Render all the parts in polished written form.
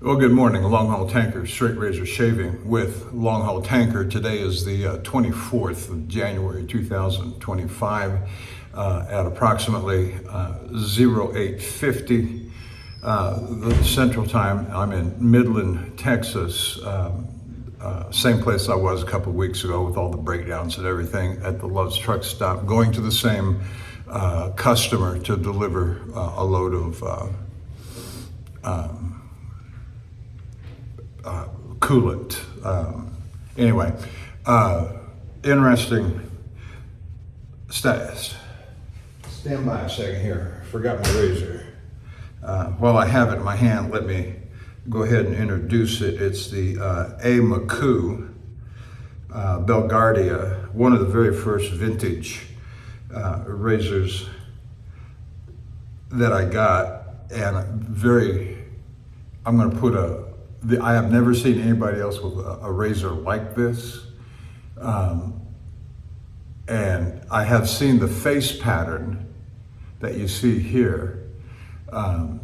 Well, good morning. Longhaultanker, straight razor shaving with Longhaultanker. Today is the 24th of January 2025 at approximately 0850 the Central Time. I'm in Midland, Texas, same place I was a couple of weeks ago with all the breakdowns and everything at the Love's truck stop, going to the same customer to deliver a load of coolant. Anyway, interesting status. Stand by a second here. Forgot my razor. While I have it in my hand, let me go ahead and introduce it. It's the A. McCoo Belgardia, one of the very first vintage razors that I got, and I'm going to put I have never seen anybody else with a razor like this. And I have seen the face pattern that you see here. Dino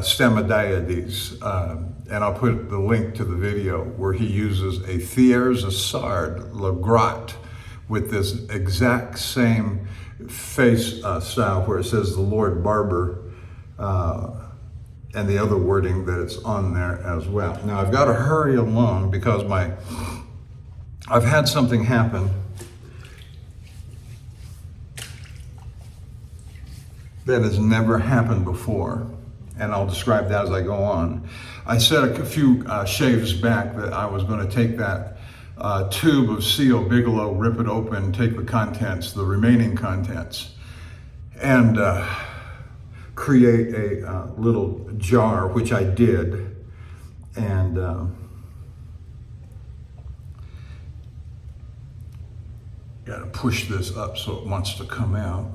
Stemadiades. And I'll put the link to the video where he uses a Thiers-Assard Legrot with this exact same face style where it says the Lord Barber, and the other wording that it's on there as well. Now I've got to hurry along because I've had something happen that has never happened before, and I'll describe that as I go on. I said a few shaves back that I was going to take that tube of C.O. Bigelow, rip it open, take the contents, the remaining contents, and create a little jar, which I did, and got to push this up so it wants to come out.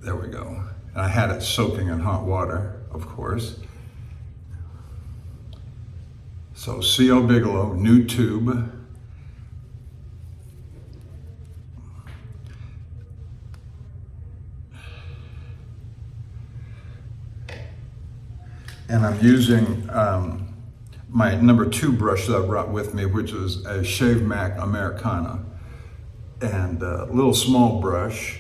There we go. And I had it soaking in hot water, of course. So C.O. Bigelow, new tube. And I'm using my number 2 brush that I brought with me, which is a Shave Mac Americana. And a little small brush,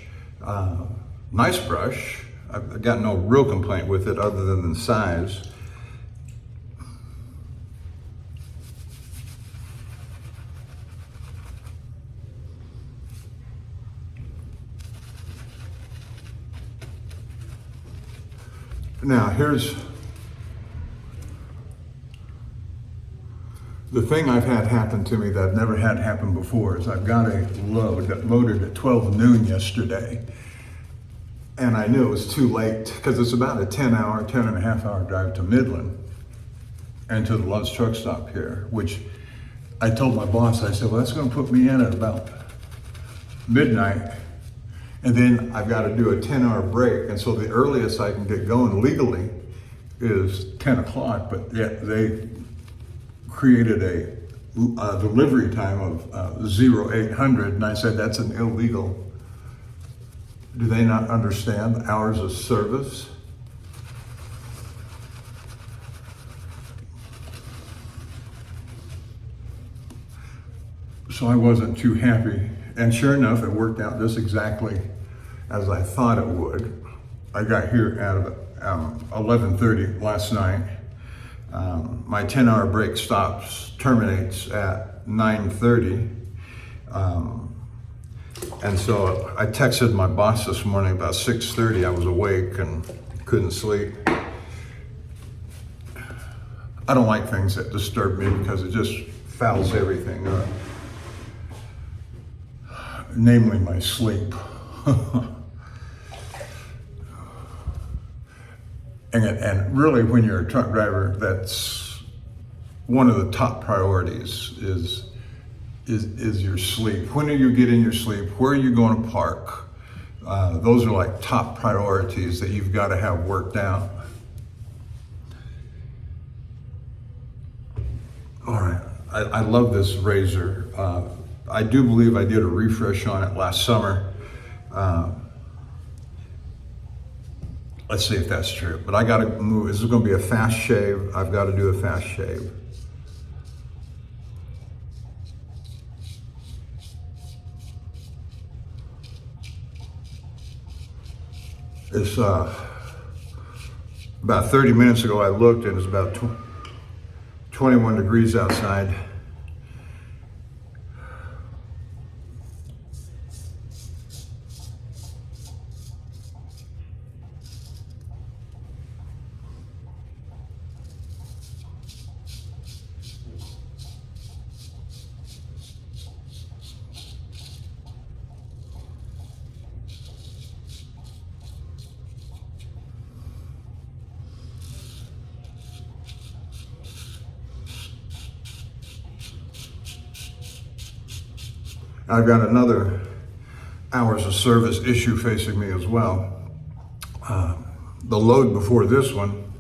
nice brush. I've got no real complaint with it other than the size. Now here's the thing I've had happen to me that I've never had happen before is I've got a load that loaded at 12 noon yesterday. And I knew it was too late because it's about a 10 and a half hour drive to Midland and to the Love's truck stop here, which I told my boss, I said, well, that's going to put me in at about midnight. And then I've got to do a 10-hour break. And so the earliest I can get going legally is 10 o'clock, but yet they created a delivery time of 0800, and I said that's an illegal. Do they not understand the hours of service? So I wasn't too happy, and sure enough, it worked out just exactly as I thought it would. I got here at 11:30 last night. My 10-hour break terminates at 9:30. And so I texted my boss this morning about 6:30. I was awake and couldn't sleep. I don't like things that disturb me because it just fouls everything up, namely my sleep. And really, when you're a truck driver, that's one of the top priorities is your sleep. When are you getting your sleep? Where are you going to park? Those are like top priorities that you've got to have worked out. All right, I love this razor. I do believe I did a refresh on it last summer. Let's see if that's true. But I got to move. This is going to be a fast shave. I've got to do a fast shave. It's about 30 minutes ago I looked and it's about 21 degrees outside. I've got another hours of service issue facing me as well. The load before this one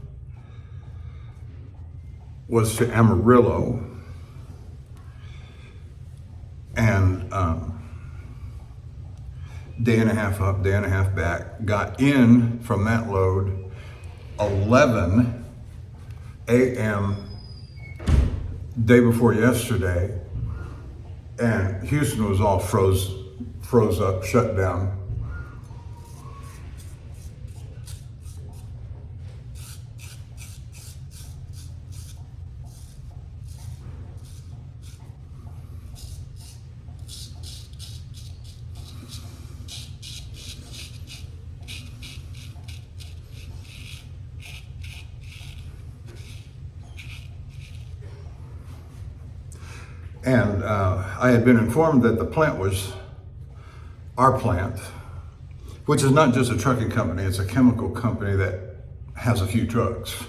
was to Amarillo, and day and a half up, day and a half back. Got in from that load 11 a.m. day before yesterday. And Houston was all froze up, shut down. And I had been informed that the plant was our plant, which is not just a trucking company, it's a chemical company that has a few trucks.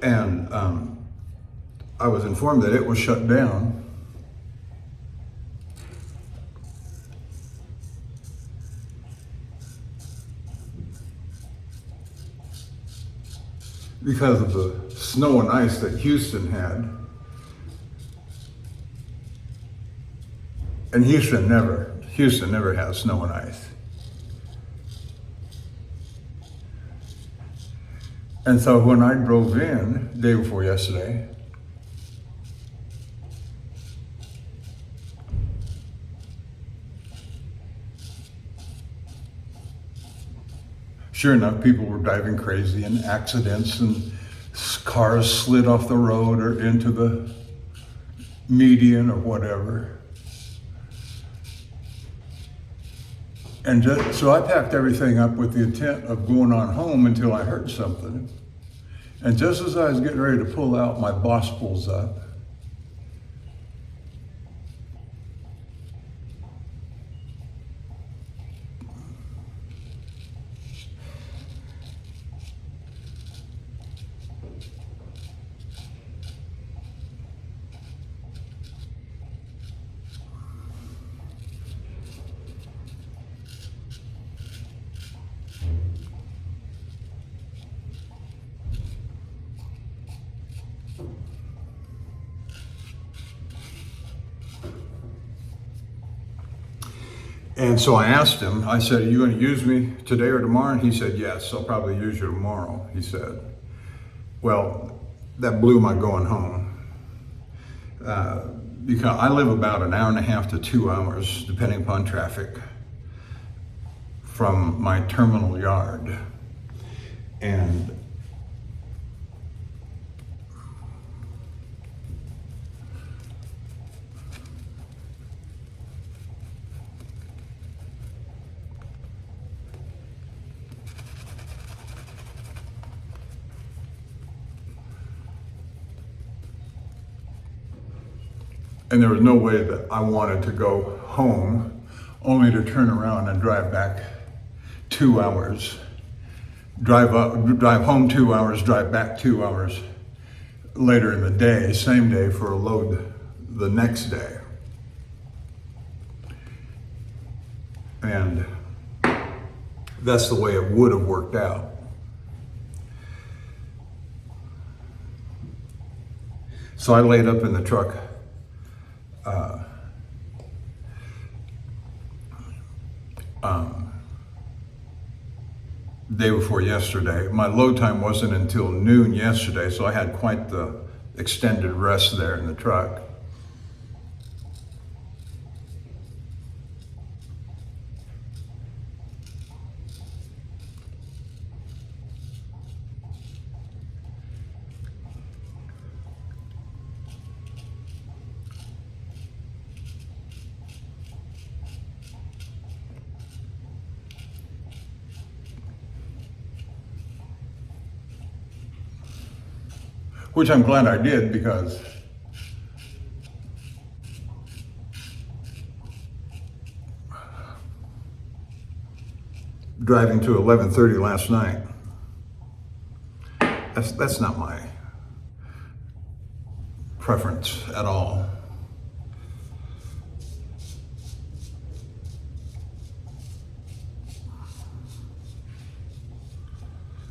And I was informed that it was shut down because of the snow and ice that Houston had. And Houston never has snow and ice. And so when I drove in the day before yesterday, sure enough, people were driving crazy and accidents and cars slid off the road or into the median or whatever. And so I packed everything up with the intent of going on home until I heard something. And just as I was getting ready to pull out, my boss pulls up. And so I asked him, I said, are you going to use me today or tomorrow? And he said, yes, I'll probably use you tomorrow, he said. Well, that blew my going home. Because I live about an hour and a half to 2 hours, depending upon traffic, from my terminal yard. And there was no way that I wanted to go home only to turn around and drive back 2 hours, drive home 2 hours, drive back 2 hours later in the day, same day, for a load the next day. And that's the way it would have worked out. So I laid up in the truck day before yesterday. My load time wasn't until noon yesterday, so I had quite the extended rest there in the truck. Which I'm glad I did, because driving to 11:30 last night, that's not my preference at all.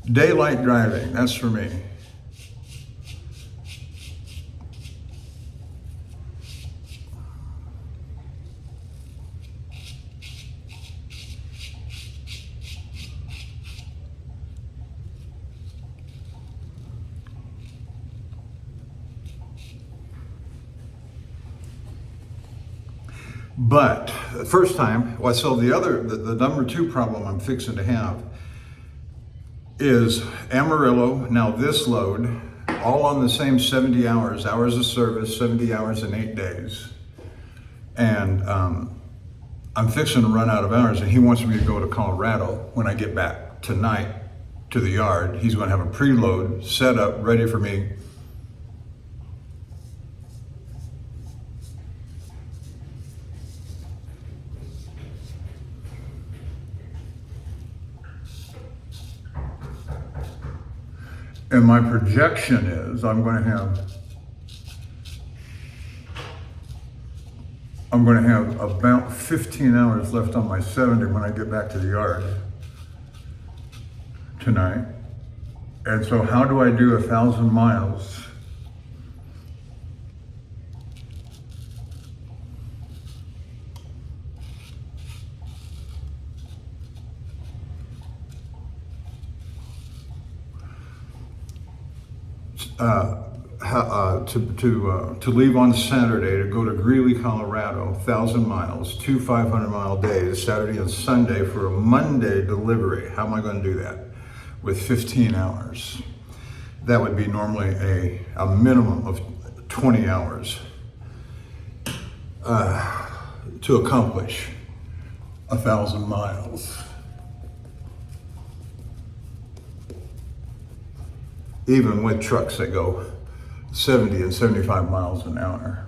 Daylight driving, that's for me. But the first time, well, so the number two problem I'm fixing to have is Amarillo. Now this load, all on the same 70 hours of service, 70 hours in 8 days. And I'm fixing to run out of hours, and he wants me to go to Colorado when I get back tonight to the yard. He's going to have a preload set up, ready for me. And my projection is I'm going to have about 15 hours left on my 70 when I get back to the yard tonight. And so how do I do 1,000 miles? To leave on Saturday to go to Greeley, Colorado, 1,000 miles, 2 500-mile days, Saturday and Sunday for a Monday delivery. How am I going to do that with 15 hours? That would be normally a minimum of 20 hours to accomplish 1,000 miles. Even with trucks that go 70 and 75 miles an hour.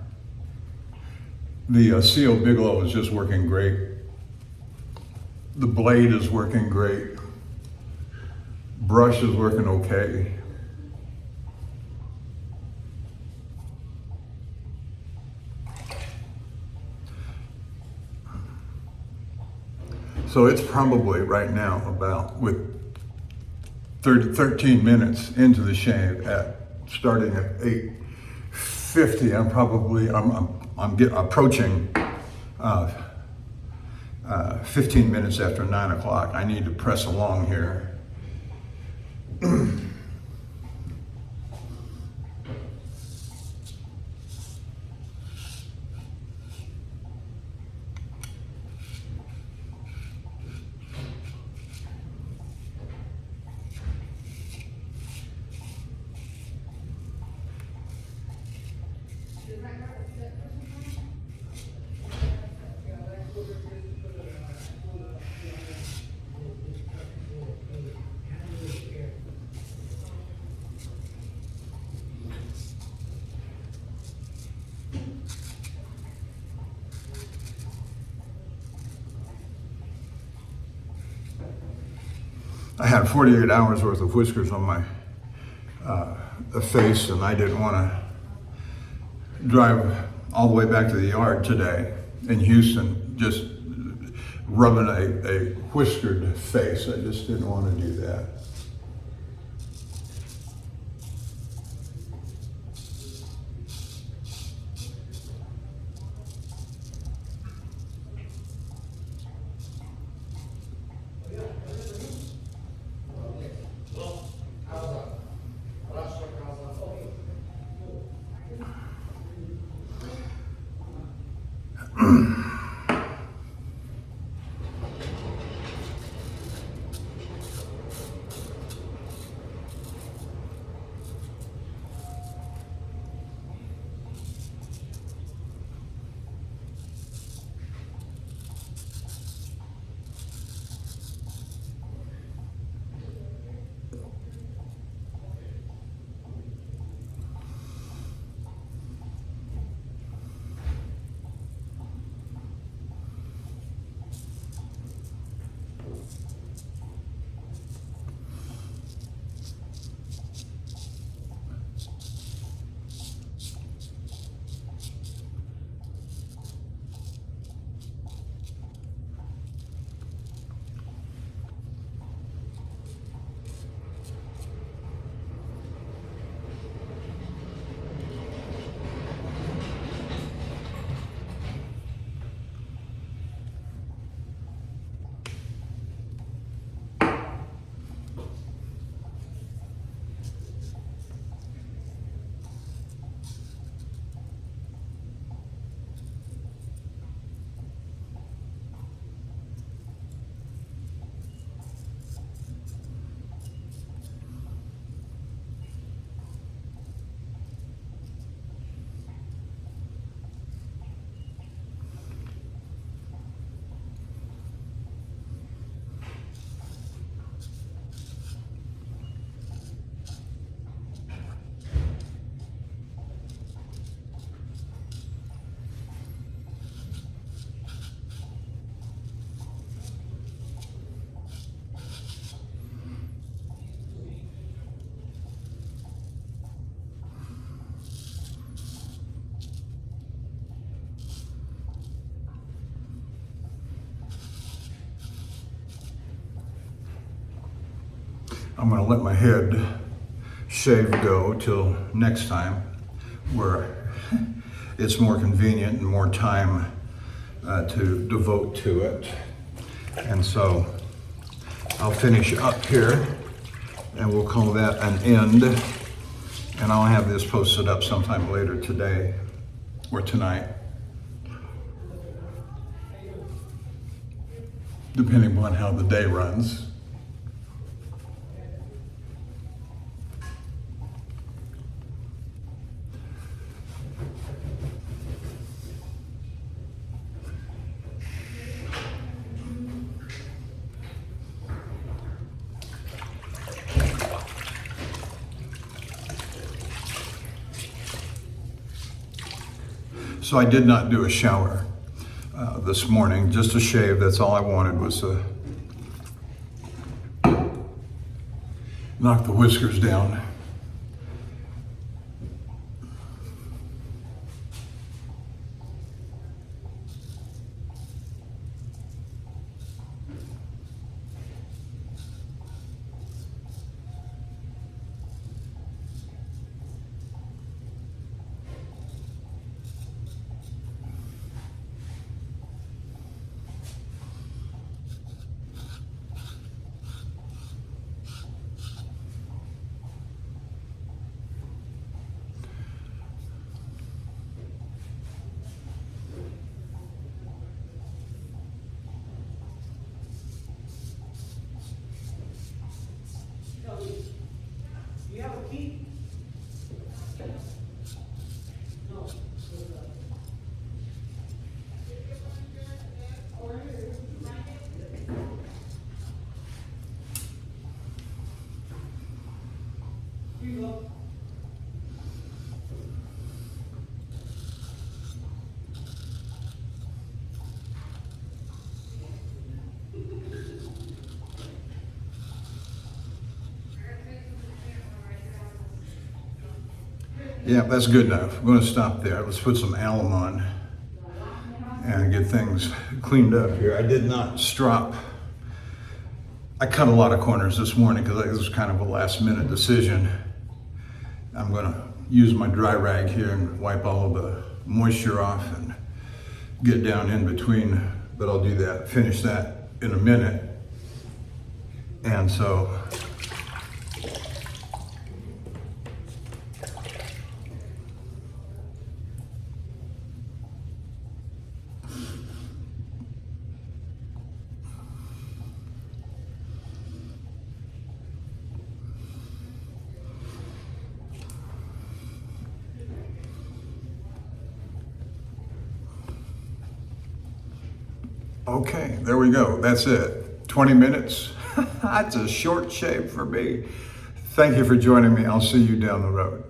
The CO Bigelow is just working great. The blade is working great. Brush is working okay. So it's probably right now about with 13 minutes into the shave starting at 8:50. I'm approaching 15 minutes after 9 o'clock. I need to press along here. I had 48 hours worth of whiskers on my face, and I didn't want to drive all the way back to the yard today in Houston, just rubbing a whiskered face. I just didn't want to do that. I'm gonna let my head shave go till next time, where it's more convenient and more time to devote to it. And so I'll finish up here and we'll call that an end. And I'll have this posted up sometime later today or tonight, depending on how the day runs. So I did not do a shower this morning, just a shave. That's all I wanted, was to knock the whiskers down. You have a key? No. Here you go. Yeah, that's good enough. I'm going to stop there. Let's put some alum on and get things cleaned up here. I did not strop. I cut a lot of corners this morning because this was kind of a last minute decision. I'm going to use my dry rag here and wipe all of the moisture off and get down in between, but I'll do that, finish that in a minute. And so okay, there we go. That's it. 20 minutes. That's a short shave for me. Thank you for joining me. I'll see you down the road.